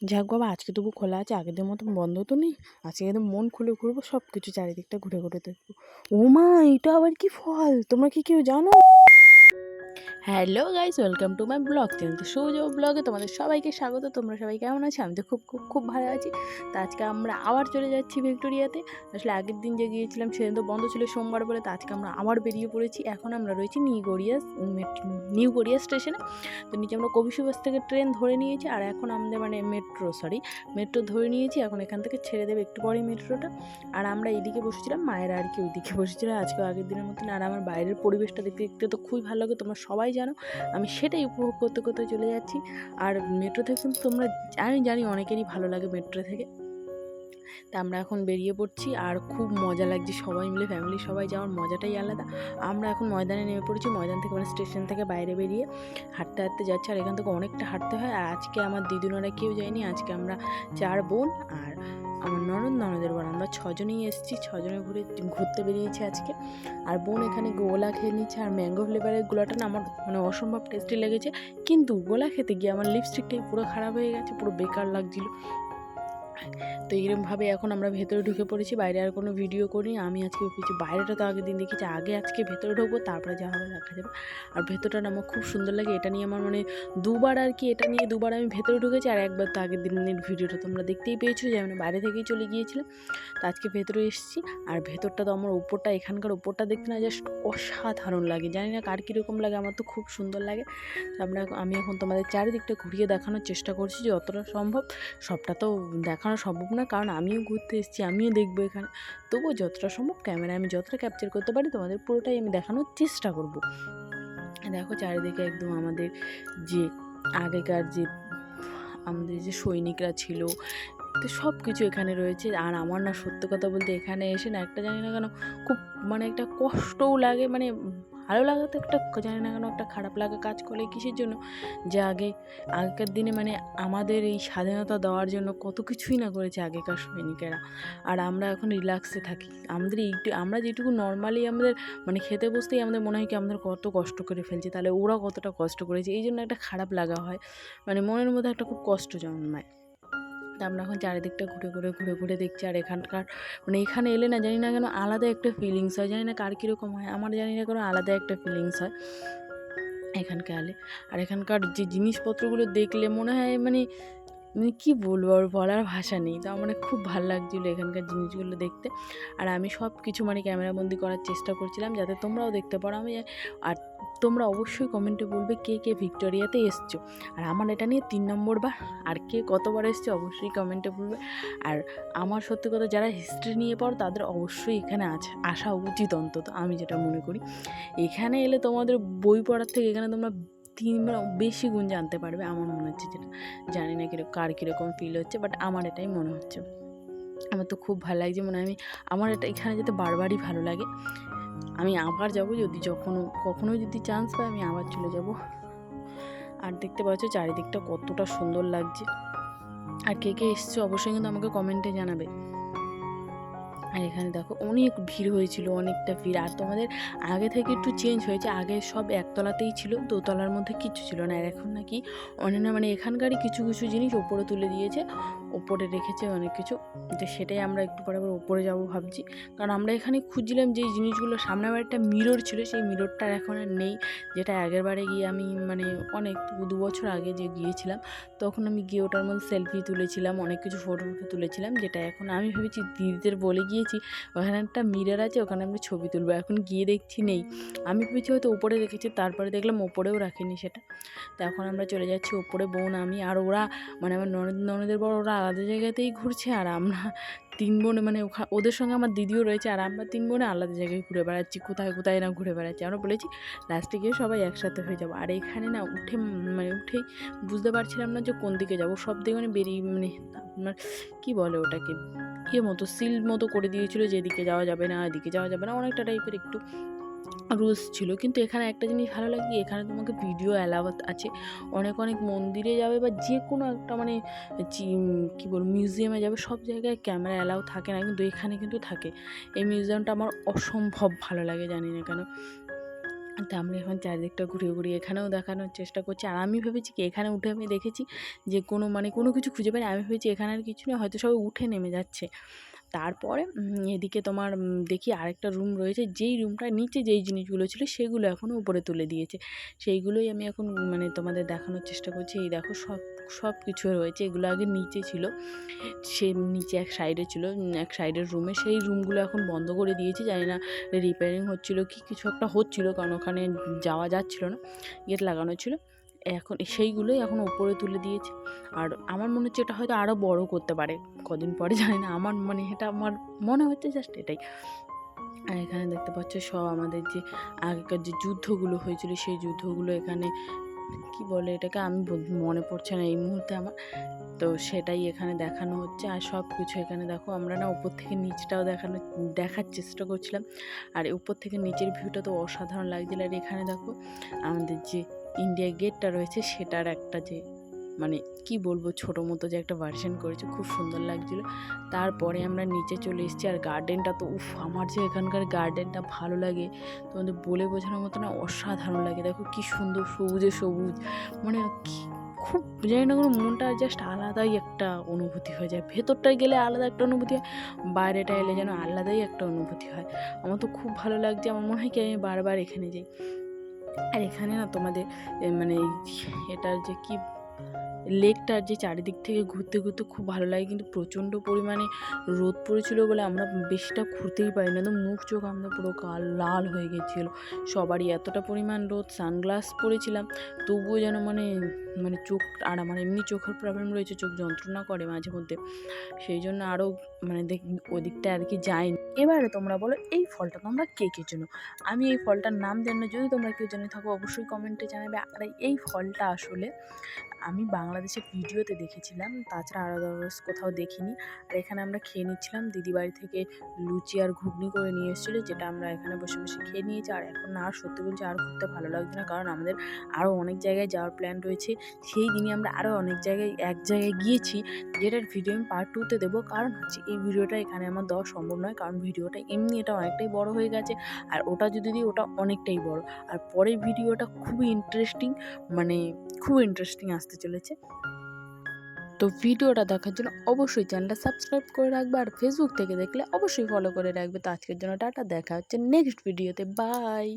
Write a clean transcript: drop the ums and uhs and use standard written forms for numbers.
যাক বাবা, আজকে তবু খোলা আছে, আগের দিনের মতন বন্ধ তো নেই। আজকে একদম মন খুলে ঘুরবো, সব কিছু চারিদিকটা ঘুরে ঘুরে দেখবো। ও মা, এটা আবার কি ফল? তোমরা কি কেউ জানো? Hello guys, welcome to my blog channel. তো সৌজ ব্লগে তোমাদের সবাইকে স্বাগত। তোমরা সবাই কেমন আছো? আমি তো খুব খুব খুব ভালো আছি। তো আজকে আমরা আবার চলে যাচ্ছি ভিক্টোরিয়াতে। আসলে আগের দিন যে গিয়েছিলাম সেদিন তো বন্ধ ছিল সোমবার বলে, তো আজকে আমরা আবার বেরিয়ে পড়েছি। এখন আমরা রয়েছি নিউ গড়িয়া স্টেশনে। তো নিচে আমরা কবি সুভাষ থেকে ট্রেন ধরে নিয়েছি, আর এখন আমাদের মেট্রো ধরে নিয়েছি। এখন এখান থেকে ছেড়ে দেবে একটু পরেই মেট্রোটা। আর আমরা এইদিকে বসেছিলাম, মায়েরা আর কি ওইদিকে বসেছিল আজকে আগের দিনের মতন। আর আমার বাইরের পরিবেশটা দেখতে দেখতে তো খুবই ভালো লাগে, তোমরা সবাই জানো। আমি সেটাই উপভোগ করতে করতে চলে যাচ্ছি। আর মেট্রো থেকে কিন্তু তোমরা, আমি জানি অনেকেরই ভালো লাগে মেট্রো থেকে। তা আমরা এখন বেরিয়ে পড়ছি, আর খুব মজা লাগছে, সবাই মিলে ফ্যামিলি সবাই যাওয়ার মজাটাই আলাদা। আমরা এখন ময়দানে নেমে পড়েছি, ময়দান থেকে মানে স্টেশন থেকে বাইরে বেরিয়ে হাঁটতে হাঁটতে যাচ্ছি। আর এখান থেকে অনেকটা হাঁটতে হয়। আর আজকে আমার দিদুনারা কেউ যায়নি, আজকে আমরা 4 বোন আর আমার ননদের বোন, আমরা 6 জনেই এসেছি। 6 জনে ঘুরতে বেরিয়েছি আজকে। আর বোন এখানে গোলা খেয়ে নিচ্ছে, আর ম্যাঙ্গো ফ্লেভারের গোলাটা না আমার মানে অসম্ভব টেস্টি লেগেছে। কিন্তু গোলা খেতে গিয়ে আমার লিপস্টিকটাই পুরো খারাপ হয়ে গেছে, পুরো বেকার লাগছিল। তো এইরকমভাবে এখন আমরা ভেতরে ঢুকে পড়েছি, বাইরে আর কোনো ভিডিও করি। আমি আজকে কিছু বাইরেটা তো আগের দিন দেখেছি, আজকে ভেতরে ঢুকবো, তারপরে যা হবে দেখা যাবে। আর ভেতরটা না আমার খুব সুন্দর লাগে। এটা নিয়ে আমার মানে এটা নিয়ে দুবার আমি ভেতরে ঢুকেছি। আর একবার তো আগের দিনের ভিডিওটা তোমরা দেখতেই পেয়েছো যে আমি বাইরে থেকেই চলে গিয়েছিলাম। তো আজকে ভেতরে এসেছি। আর ভেতরটা তো আমার এখানকার উপরটা দেখতে না জাস্ট অসাধারণ লাগে। জানি না কার কীরকম লাগে, আমার তো খুব সুন্দর লাগে। তো আমি এখন তোমাদের চারিদিকটা ঘুরিয়ে দেখানোর চেষ্টা করছি যতটা সম্ভব। সবটা তো দেখানো সম্ভব না, কারণ আমিও ঘুরতে এসেছি, আমিও দেখবো এখানে। তবুও যতটা সম্ভব ক্যামেরায় আমি যতটা ক্যাপচার করতে পারি তোমাদের পুরোটাই আমি দেখানোর চেষ্টা করব। দেখো চারিদিকে একদম আমাদের যে আগেকার যে আমাদের যে সৈনিকরা ছিল, তো সব কিছু এখানে রয়েছে। আর আমার না সত্য কথা বলতে এখানে এসে না একটা জানি না কেন খুব মানে একটা কষ্টও লাগে, মানে ভালো লাগা তো একটা জানি না কেন একটা খারাপ লাগা কাজ করে। কিসের জন্য? যে আগেকার দিনে মানে আমাদের এই স্বাধীনতা দেওয়ার জন্য কত কিছুই না করেছে আগেকার সৈনিকেরা। আর আমরা এখন রিল্যাক্সে থাকি। আমরা যেটুকু নর্মালি আমাদের মানে খেতে বসতেই আমাদের মনে হয় কি আমাদের কত কষ্ট করে ফেলছি, তাহলে ওরা কতটা কষ্ট করেছে, এই জন্য একটা খারাপ লাগা হয়, মানে মনের মধ্যে একটা খুব কষ্ট জন্মায়। তা আমরা এখন চারিদিকটা ঘুরে দেখছি। আর এখানকার মানে এখানে এলে না জানি না কেন আলাদা একটা ফিলিংস হয়, জানি না কার কীরকম হয়, আমার জানি না কেন আলাদা একটা ফিলিংস হয় এখানকার এলে। আর এখানকার যে জিনিসপত্রগুলো দেখলে মনে হয় মানে কী বলবো, আর বলার ভাষা নেই। তো আমার খুব ভালো লাগছিলো এখানকার জিনিসগুলো দেখতে। আর আমি সব কিছু মানে ক্যামেরাবন্দি করার চেষ্টা করছিলাম যাতে তোমরাও দেখতে পারো। আর তোমরা অবশ্যই কমেন্টে বলবে কে কে ভিক্টোরিয়াতে এসছো। আর আমার এটা নিয়ে 3 নম্বর বার। আর কে কতবার এসছে অবশ্যই কমেন্টে বলবে। আর আমার সত্যি কথা, যারা হিস্ট্রি নিয়ে পড়ো তাদের অবশ্যই এখানে আসা উচিত, অন্তত আমি যেটা মনে করি। এখানে এলে তোমাদের বই পড়ার থেকে এখানে তোমরা 3 বেশি গুণ জানতে পারবে, আমার মনে হচ্ছে। যেটা জানি না কার কীরকম ফিল হচ্ছে, বাট আমার এটাই মনে হচ্ছে। আমার তো খুব ভালো লাগছে, মানে আমার এটা এখানে যেতে বারবারই ভালো লাগে। আমি আবার যাবো, যদি কখনো যদি চান্স পাই আমি আবার চলে যাব। আর দেখতে পাচ্ছ চারিদিকটা কতটা সুন্দর লাগছে। আর কে কে এসছে অবশ্যই কিন্তু আমাকে কমেন্টে জানাবে। আর এখানে দেখো অনেক ভিড় হয়েছিল, অনেকটা ভিড়। আর তোমাদের আগে থেকে একটু চেঞ্জ হয়েছে, আগে সব একতলাতেই ছিল, দোতলার মধ্যে কিছু ছিল না। আর এখন নাকি অন্যান্য মানে এখানকারই কিছু কিছু জিনিস ওপরে তুলে দিয়েছে, ওপরে রেখেছে অনেক কিছু। তো সেটাই আমরা একটু পরে আবার ওপরে যাবো ভাবছি। কারণ আমরা এখানে খুঁজছিলাম যে জিনিসগুলো, সামনে আবার একটা মিরর ছিল, সেই মিররটা এখন আর নেই। যেটা আগের বারে গিয়ে আমি মানে অনেক 2 বছর আগে যে গিয়েছিলাম, তখন আমি গিয়ে ওটার মধ্যে সেলফি তুলেছিলাম, অনেক কিছু ফটো তুলেছিলাম। যেটা এখন আমি ভেবেছি দিদিদের বলে গিয়েছি ওখানে একটা মিরর আছে, ওখানে আমি ছবি তুলবো। এখন গিয়ে দেখছি নেই। আমি ভেবেছি হয়তো ওপরে রেখেছি, তারপরে দেখলাম ওপরেও রাখিনি সেটা। তো এখন আমরা চলে যাচ্ছি ওপরে, বোন আমি আর ওরা, মানে আমার ননদের বড়, ওরা আলাদা জায়গাতেই ঘুরছে। আর আমরা 3 বোনে মানে ওদের সঙ্গে আমার দিদিও রয়েছে, আর আমরা 3 বোনে আলাদা জায়গায় ঘুরে বেড়াচ্ছি, কোথায় কোথায় না ঘুরে বেড়াচ্ছি। আমরা বলেছি লাস্টে গিয়ে সবাই একসাথে হয়ে যাবো। আর এখানে না উঠেই বুঝতে পারছিলাম না যে কোন দিকে যাবো। সব দিকে মানে বেরিয়ে মানে আপনার কী বলে ওটাকে, সিল মতো করে দিয়েছিল যে এদিকে যাওয়া যাবে না, এদিকে যাওয়া যাবে না, অনেকটা টাইপের একটু রুলস ছিল। কিন্তু এখানে একটা জিনিস ভালো লাগে, এখানে তোমাকে ভিডিও অ্যালাউ আছে। অনেক মন্দিরে যাবে বা যে কোনো একটা মানে কী বলবো মিউজিয়ামে যাবে, সব জায়গায় ক্যামেরা অ্যালাউ থাকে না, কিন্তু এখানে কিন্তু থাকে। এই মিউজিয়ামটা আমার অসম্ভব ভালো লাগে, জানি না কেন। তো আমরা এখন চারিদিকটা ঘুরিয়ে ঘুরিয়ে এখানেও দেখানোর চেষ্টা করছি। আর আমি ভেবেছি কি এখানে উঠে আমি দেখেছি যে কোনো কিছু খুঁজে পাই, আমি ভেবেছি এখানে আর কিছু নেই, হয়তো সবাই উঠে নেমে যাচ্ছে। তারপরে এদিকে তোমার দেখি আরেকটা রুম রয়েছে, যেই রুমটার নিচে যেই জিনিসগুলো ছিল সেগুলো এখনও উপরে তুলে দিয়েছে। সেইগুলোই আমি এখন তোমাদের দেখানোর চেষ্টা করছি। এই দেখো সব কিছু রয়েছে, এগুলো আগে নিচে ছিল, সে নিচে এক সাইডে ছিল, এক সাইডের রুমে, সেই রুমগুলো এখন বন্ধ করে দিয়েছি। জানি না রিপেয়ারিং হচ্ছিলো কি কিছু একটা হচ্ছিলো, কারণ ওখানে যাওয়া যাচ্ছিলো না, গেট লাগানো ছিল। এখন সেইগুলোই এখন ওপরে তুলে দিয়েছে। আর আমার মনে হচ্ছে এটা হয়তো আরও বড় করতে পারে কদিন পরে, জানি না, আমার এটা আমার মনে হচ্ছে জাস্ট এটাই। আর এখানে দেখতে পাচ্ছ সব আমাদের যে আগেকার যে যুদ্ধগুলো হয়েছিল সেই যুদ্ধগুলো এখানে, কি বলে এটাকে, আমি মনে পড়ছে না এই মুহূর্তে আমার, তো সেটাই এখানে দেখানো হচ্ছে। আর সব কিছু এখানে দেখো, আমরা না উপর থেকে নিচটাও দেখার চেষ্টা করছিলাম। আর উপর থেকে নিচের ভিউটা তো অসাধারণ লাগছিল। আর এখানে দেখো আমাদের যে ইন্ডিয়া গেটটা রয়েছে সেটার একটা যে কি বলবো ছোটো মতো যে একটা ভার্সন করেছে, খুব সুন্দর লাগছিলো। তারপরে আমরা নিচে চলে এসেছি। আর গার্ডেনটা তো আমার যে এখানকার গার্ডেনটা ভালো লাগে তোমাদের বলে বোঝানোর মতো না, অসাধারণ লাগে। দেখো কি সুন্দর সবুজে সবুজ, খুব জানি না, কোনো মনটা জাস্ট আলাদাই একটা অনুভূতি হয়ে যায়। ভেতরটায় গেলে আলাদা একটা অনুভূতি হয়, বাইরেটা এলে যেন আলাদাই একটা অনুভূতি হয়। আমার তো খুব ভালো লাগছে, আমার মনে হয় কি আমি বারবার এখানে যাই। আর এখানে না তোমাদের এটার যে কি লেকটার যে চারিদিক থেকে ঘুরতে ঘুরতে খুব ভালো লাগে, কিন্তু প্রচণ্ড পরিমাণে রোদ পড়েছিল বলে আমরা বেশিটা ঘুরতেই পারি না, তো মুখ চোখ আমরা পুরো লাল হয়ে গেছিলো সবারই, এতটা পরিমাণ রোদ। সানগ্লাস পরেছিলাম তবুও যেন চোখ, আর আমার এমনি চোখের প্রবলেম রয়েছে, চোখ যন্ত্রণা করে মাঝে মধ্যে, সেই জন্য আরও ওদিকটা আর কি যাইনি। এবারে তোমরা বলো এই ফলটা তোমরা কে কে চেনো? আমি এই ফলটার নাম জানি না, যদি তোমরা কেউ জেনে থাকো অবশ্যই কমেন্টে জানাবে। আর এই ফলটা আসলে আমি বাংলাদেশের ভিডিওতে দেখেছিলাম, তাছাড়া আদারওয়াইজ কোথাও দেখিনি। আর এখানে আমরা খেয়ে নিচ্ছিলাম, দিদি বাড়ি থেকে লুচি আর ঘুগনি করে নিয়ে এসেছিলো, যেটা আমরা এখানে বসে বসে খেয়ে নিয়েছি। আর এখন আর সত্যি বলছি আর ঘুরতে ভালো লাগছে না, কারণ আমাদের আরও অনেক জায়গায় যাওয়ার প্ল্যান রয়েছে। সেই দিনই আমরা আরও অনেক জায়গায় গিয়েছি, যেটার ভিডিও আমি পার্ট 2-তে দেবো। কারণ হচ্ছে এই ভিডিওটা এখানে আমার দেওয়া সম্ভব নয়, কারণ ভিডিওটা এমনি এটা অনেকটাই বড় হয়ে গেছে, আর ওটা যদি দিই ওটা অনেকটাই বড়। আর পরের ভিডিওটা খুবই ইন্টারেস্টিং আসতে চলেছে। তো ভিডিওটা দেখার জন্য অবশ্যই চ্যানেলটা সাবস্ক্রাইব করে রাখবে, আর ফেসবুক থেকে দেখলে অবশ্যই ফলো করে রাখবে। তো আজকের জন্য টাটা, দেখা হচ্ছে নেক্সট ভিডিওতে, বাই।